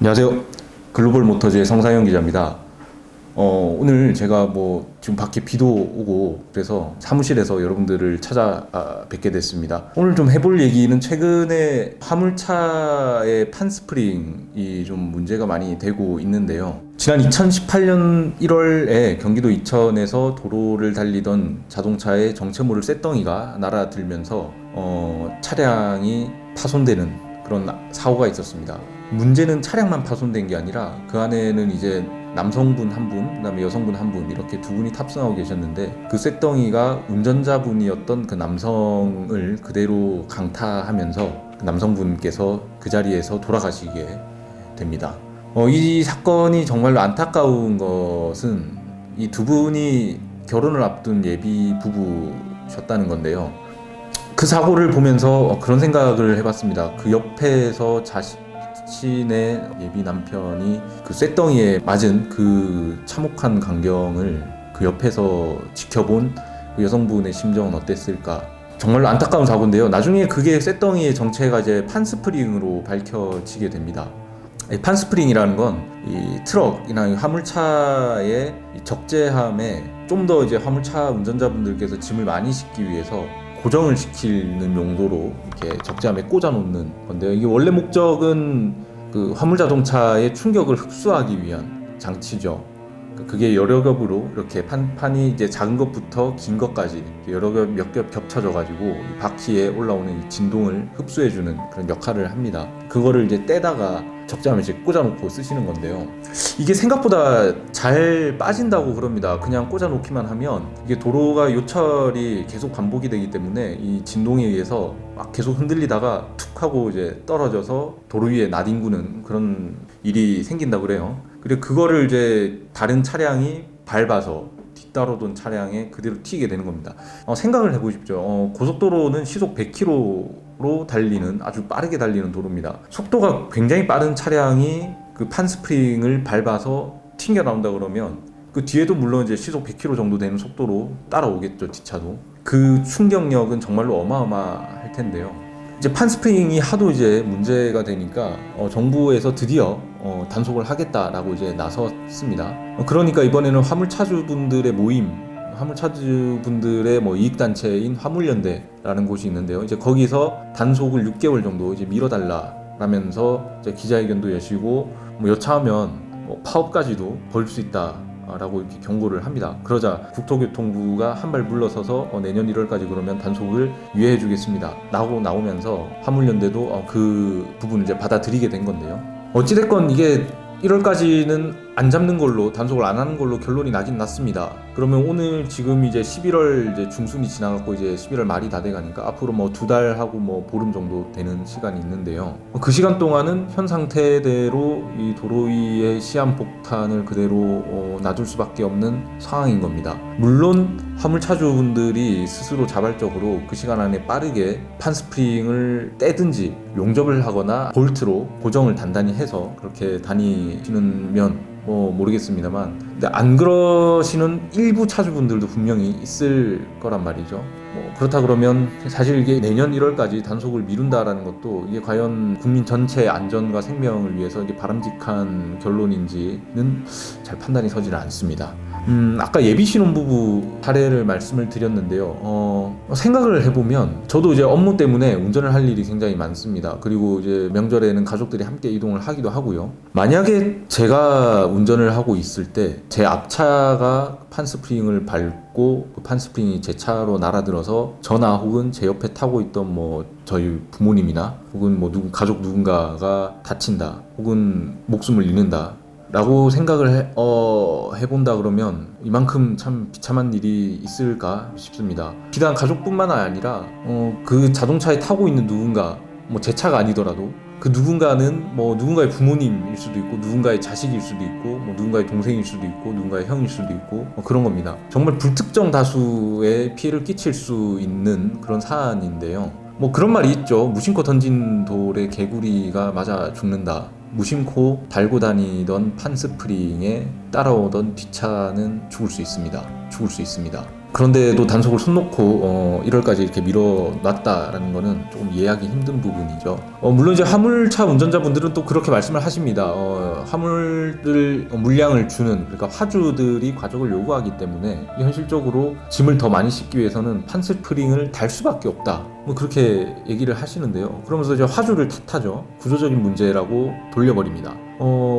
안녕하세요. 글로벌 모터즈의 성상현 기자입니다. 오늘 제가 지금 밖에 비도 오고 그래서 사무실에서 여러분들을 찾아뵙게 됐습니다. 오늘 좀 해볼 얘기는 최근에 화물차의 판스프링이 좀 문제가 많이 되고 있는데요. 지난 2018년 1월에 경기도 이천에서 도로를 달리던 자동차의 정체모를 쇳덩이가 날아들면서 차량이 파손되는 그런 사고가 있었습니다. 문제는 차량만 파손된 게 아니라 그 안에는 이제 남성분 한 분, 그다음에 여성분 한 분 이렇게 두 분이 탑승하고 계셨는데 그 쇳덩이가 운전자분이었던 그 남성을 그대로 강타하면서 그 남성분께서 그 자리에서 돌아가시게 됩니다. 이 사건이 정말로 안타까운 것은 이 두 분이 결혼을 앞둔 예비 부부셨다는 건데요. 그 사고를 보면서 그런 생각을 해봤습니다. 그 옆에서 자신의 예비 남편이 그 쇳덩이에 맞은 그 참혹한 광경을 그 옆에서 지켜본 그 여성분의 심정은 어땠을까? 정말로 안타까운 사고인데요. 나중에 그게 쇳덩이의 정체가 이제 판스프링으로 밝혀지게 됩니다. 판스프링이라는 건 이 트럭이나 화물차의 적재함에 좀 더 이제 화물차 운전자분들께서 짐을 많이 싣기 위해서 고정을 시키는 용도로 이렇게 적재함에 꽂아 놓는 건데요. 이게 원래 목적은 그 화물 자동차의 충격을 흡수하기 위한 장치죠. 그게 여러 겹으로 이렇게 판이 이제 작은 것부터 긴 것까지 여러 겹 몇 겹 겹쳐져 가지고 이 바퀴에 올라오는 이 진동을 흡수해주는 그런 역할을 합니다. 그거를 이제 떼다가 적재함에 이제 꽂아놓고 쓰시는 건데요. 이게 생각보다 잘 빠진다고 그럽니다. 그냥 꽂아놓기만 하면 이게 도로가 요철이 계속 반복이 되기 때문에 이 진동에 의해서 막 계속 흔들리다가 툭 하고 이제 떨어져서 도로 위에 나뒹구는 그런 일이 생긴다고 그래요. 그리고 그거를 이제 다른 차량이 밟아서 뒤따르던 차량에 그대로 튀게 되는 겁니다. 생각을 해보십시오. 고속도로는 시속 100km로 달리는 아주 빠르게 달리는 도로입니다. 속도가 굉장히 빠른 차량이 그 판스프링을 밟아서 튕겨 나온다 그러면 그 뒤에도 물론 이제 시속 100km 정도 되는 속도로 따라오겠죠, 뒷차도. 그 충격력은 정말로 어마어마할 텐데요. 이제 판스프링이 하도 이제 문제가 되니까 정부에서 드디어 단속을 하겠다라고 이제 나섰습니다. 그러니까 이번에는 화물차주분들의 모임, 화물차주분들의 이익단체인 화물연대라는 곳이 있는데요. 이제 거기서 단속을 6개월 정도 이제 미뤄달라라면서 이제 기자회견도 여시고 여차하면 파업까지도 벌 수 있다. 라고 이렇게 경고를 합니다. 그러자 국토교통부가 한 발 물러서서 내년 1월까지 그러면 단속을 유예해 주겠습니다 라고 나오면서 화물연대도 그 부분을 이제 받아들이게 된 건데요. 어찌됐건 이게 1월까지는 안 잡는 걸로, 단속을 안 하는 걸로 결론이 나긴 났습니다. 그러면 오늘 지금 이제 11월 이제 중순이 지나갔고 이제 11월 말이 다 돼가니까 앞으로 2달하고 보름 정도 되는 시간이 있는데요. 그 시간 동안은 현 상태대로 이 도로 위의 시한폭탄을 그대로 놔둘 수밖에 없는 상황인 겁니다. 물론 화물차주분들이 스스로 자발적으로 그 시간 안에 빠르게 판스프링을 떼든지 용접을 하거나 볼트로 고정을 단단히 해서 그렇게 다니시는 모르겠습니다만, 근데 안 그러시는 일부 차주분들도 분명히 있을 거란 말이죠. 그렇다 그러면 사실 이게 내년 1월까지 단속을 미룬다라는 것도 이게 과연 국민 전체의 안전과 생명을 위해서 이게 바람직한 결론인지는 잘 판단이 서지는 않습니다. 아까 예비 신혼부부 사례를 말씀을 드렸는데요. 생각을 해보면 저도 이제 업무 때문에 운전을 할 일이 굉장히 많습니다. 그리고 이제 명절에는 가족들이 함께 이동을 하기도 하고요. 만약에 제가 운전을 하고 있을 때 제 앞차가 판스프링을 밟고 그 판스프링이 제 차로 날아들어서 저나 혹은 제 옆에 타고 있던 저희 부모님이나 혹은 가족 누군가가 다친다 혹은 목숨을 잃는다 라고 생각을 해본다 그러면 이만큼 참 비참한 일이 있을까 싶습니다. 비단 가족뿐만 아니라 그 자동차에 타고 있는 누군가, 제 차가 아니더라도 그 누군가는 누군가의 부모님일 수도 있고 누군가의 자식일 수도 있고 누군가의 동생일 수도 있고 누군가의 형일 수도 있고 그런 겁니다. 정말 불특정 다수의 피해를 끼칠 수 있는 그런 사안인데요. 그런 말이 있죠. 무심코 던진 돌에 개구리가 맞아 죽는다. 무심코 달고 다니던 판스프링에 따라오던 뒷차는 죽을 수 있습니다. 그런데도 단속을 손 놓고 1월까지 이렇게 밀어놨다라는 거는 조금 이해하기 힘든 부분이죠. 물론 이제 화물차 운전자분들은 또 그렇게 말씀을 하십니다. 화물들 물량을 주는, 그러니까 화주들이 과적을 요구하기 때문에 현실적으로 짐을 더 많이 싣기 위해서는 판스프링을 달 수밖에 없다, 뭐 그렇게 얘기를 하시는데요. 그러면서 이제 화주를 탓하죠. 구조적인 문제라고 돌려버립니다.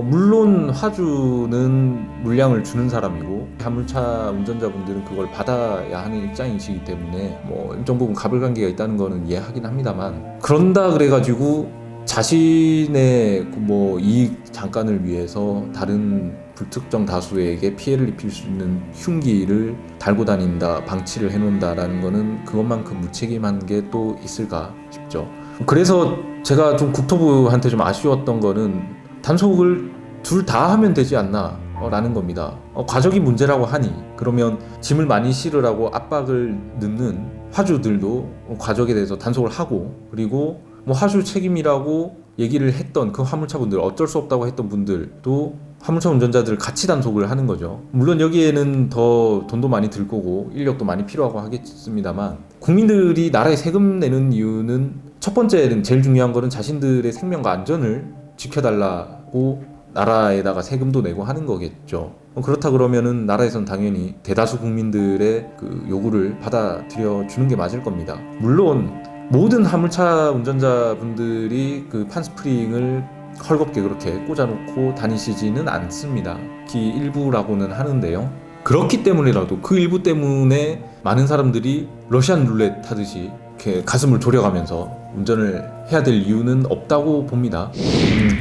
물론 화주는 물량을 주는 사람이고 화물차 운전자분들은 그걸 받아야 하는 입장이시기 때문에 뭐 일정 부분 가불관계가 있다는 거는 이해하긴 합니다만, 그런다 그래가지고 자신의 뭐 이익 잠깐을 위해서 다른 불특정 다수에게 피해를 입힐 수 있는 흉기를 달고 다닌다, 방치를 해놓는다라는 거는 그것만큼 무책임한 게 또 있을까 싶죠. 그래서 제가 좀 국토부한테 좀 아쉬웠던 거는 단속을 둘 다 하면 되지 않나 라는 겁니다. 과적이 문제라고 하니 그러면 짐을 많이 실으라고 압박을 넣는 화주들도 과적에 대해서 단속을 하고, 그리고 뭐 화주 책임이라고 얘기를 했던 그 화물차분들, 어쩔 수 없다고 했던 분들도 화물차 운전자들을 같이 단속을 하는 거죠. 물론 여기에는 더 돈도 많이 들 거고 인력도 많이 필요하고 하겠습니다만, 국민들이 나라에 세금 내는 이유는 첫 번째는, 제일 중요한 거는 자신들의 생명과 안전을 지켜달라고 나라에다가 세금도 내고 하는 거겠죠. 그렇다 그러면은 나라에선 당연히 대다수 국민들의 그 요구를 받아들여 주는 게 맞을 겁니다. 물론 모든 화물차 운전자분들이 그 판스프링을 헐겁게 그렇게 꽂아놓고 다니시지는 않습니다. 특히 일부라고는 하는데요. 그렇기 때문이라도, 그 일부 때문에 많은 사람들이 러시안 룰렛 하듯이 이렇게 가슴을 졸여가면서 운전을 해야 될 이유는 없다고 봅니다.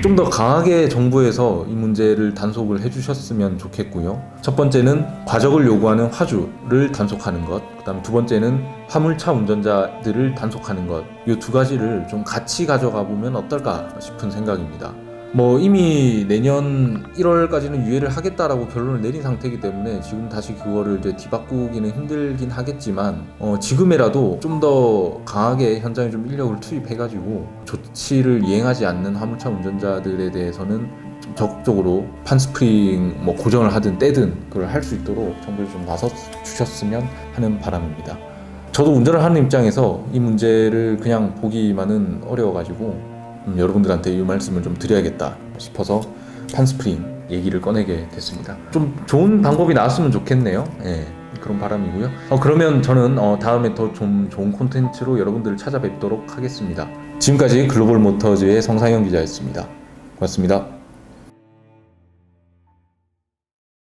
좀 더 강하게 정부에서 이 문제를 단속을 해주셨으면 좋겠고요. 첫 번째는 과적을 요구하는 화주를 단속하는 것, 그 다음 두 번째는 화물차 운전자들을 단속하는 것, 이 두 가지를 좀 같이 가져가 보면 어떨까 싶은 생각입니다. 뭐 이미 내년 1월까지는 유예를 하겠다라고 결론을 내린 상태이기 때문에 지금 다시 그거를 이제 뒤바꾸기는 힘들긴 하겠지만, 지금이라도 좀 더 강하게 현장에 좀 인력을 투입해가지고 조치를 이행하지 않는 화물차 운전자들에 대해서는 좀 적극적으로 판스프링 뭐 고정을 하든 떼든 그걸 할 수 있도록 정부에서 좀 나서 주셨으면 하는 바람입니다. 저도 운전을 하는 입장에서 이 문제를 그냥 보기만은 어려워가지고 여러분들한테 이 말씀을 좀 드려야겠다 싶어서 판스프링 얘기를 꺼내게 됐습니다. 좀 좋은 방법이 나왔으면 좋겠네요. 예, 그런 바람이고요. 그러면 저는 다음에 더 좀 좋은 콘텐츠로 여러분들을 찾아뵙도록 하겠습니다. 지금까지 글로벌 모터즈의 성상현 기자였습니다. 고맙습니다.